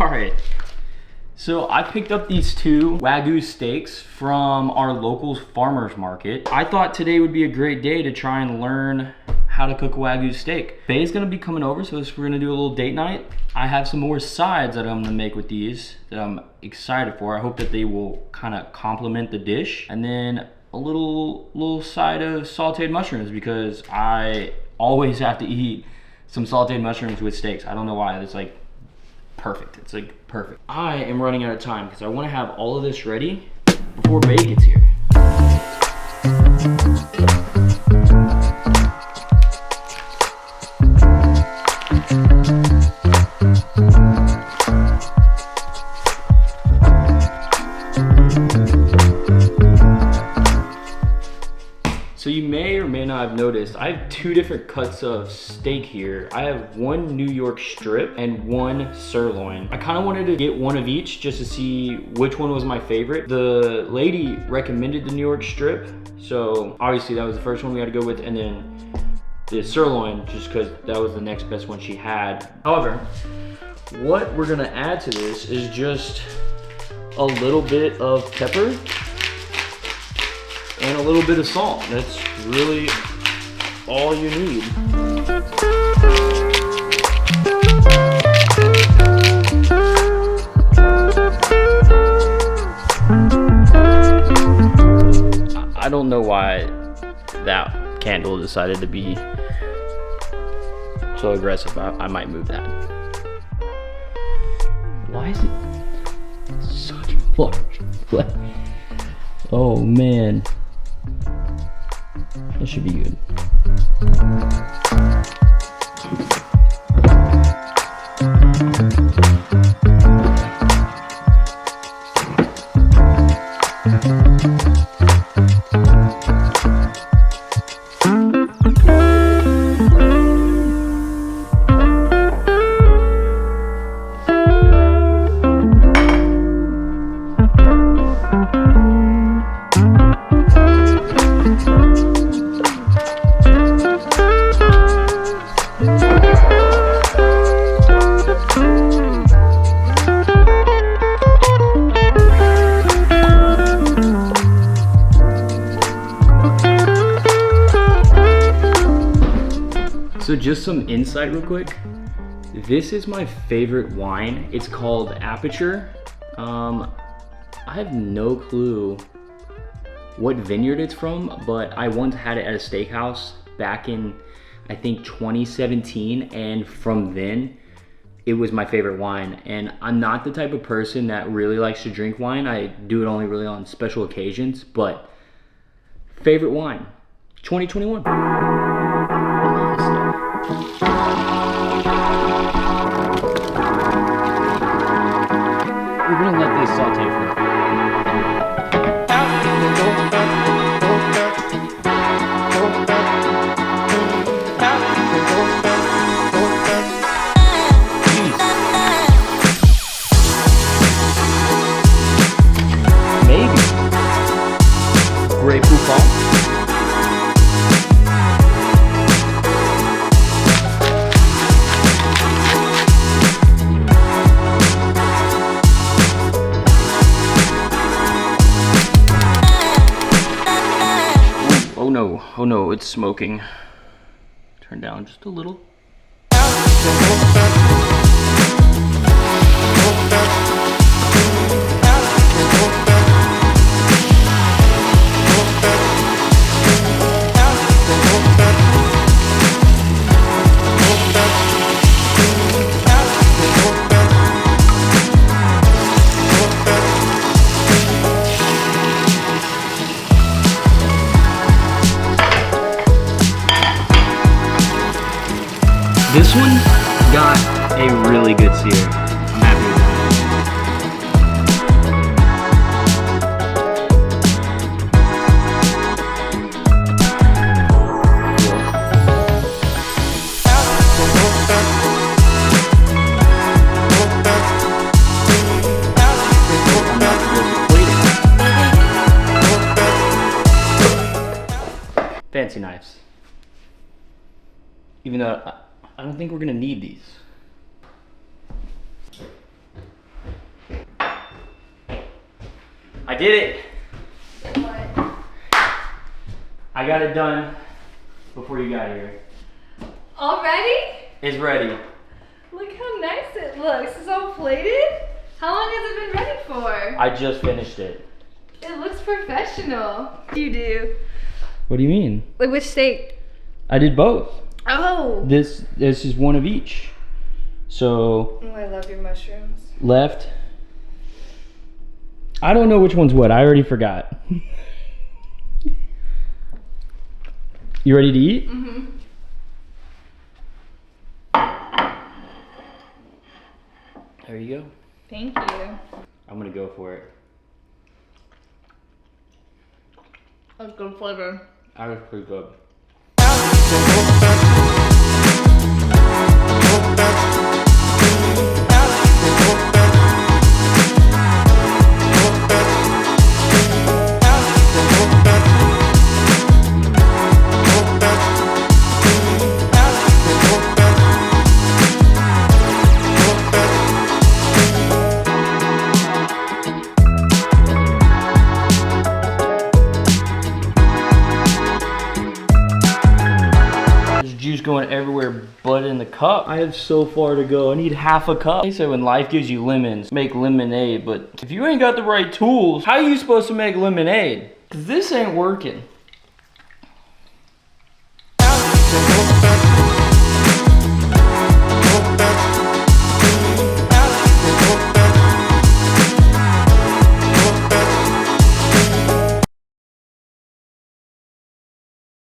All right. So I picked up these 2 Wagyu steaks from our local farmer's market. I thought today would be a great day to try and learn how to cook a Wagyu steak. Faye's gonna be coming over, so we're gonna do a little date night. I have some more sides that I'm gonna make with these that I'm excited for. I hope that they will kind of complement the dish. And then a little side of sauteed mushrooms, because I always have to eat some sauteed mushrooms with steaks. I don't know why, it's like perfect. It's like perfect. I am running out of time because I want to have all of this ready before Bae gets here. So you may or may not have noticed, I have 2 different cuts of steak here. I have 1 New York strip and 1 sirloin. I kind of wanted to get 1 of each just to see which one was my favorite. The lady recommended the New York strip, so obviously that was the first one we had to go with, and then the sirloin just because that was the next best one she had. However, what we're gonna add to this is just a little bit of pepper and a little bit of salt. That's really all you need. I don't know why that candle decided to be so aggressive. I might move that. Why is it such a large flash? Oh man. That should be good. So just some insight real quick. This is my favorite wine. It's called Aperture. I have no clue what vineyard it's from, but I once had it at a steakhouse back in, I think 2017, and from then, it was my favorite wine. And I'm not the type of person that really likes to drink wine. I do it only really on special occasions, but favorite wine, 2021. We're gonna let this saute for a bit. Maybe grapefruit pulp. Oh no, it's smoking. Turn down just a little. This one got a really good sear. I'm happy with that. Fancy knives. Even though I don't think we're gonna need these. did it. What? I got it done before you got here. Already? It's ready. Look how nice it looks. It's all plated. How long has it been ready for? I just finished it. It looks professional. You do. What do you mean? Like which steak? I did both. Oh. This is one of each. So Oh, I love your mushrooms. left. I don't know which one's what. I already forgot. You ready to eat? Mm-hmm. There you go. Thank you. I'm gonna go for it. That's good flavor. That was pretty good. Juice going everywhere but in the cup. I have so far to go. I need half a cup. They say when life gives you lemons, make lemonade. But if you ain't got the right tools, how are you supposed to make lemonade? 'Cause this ain't working.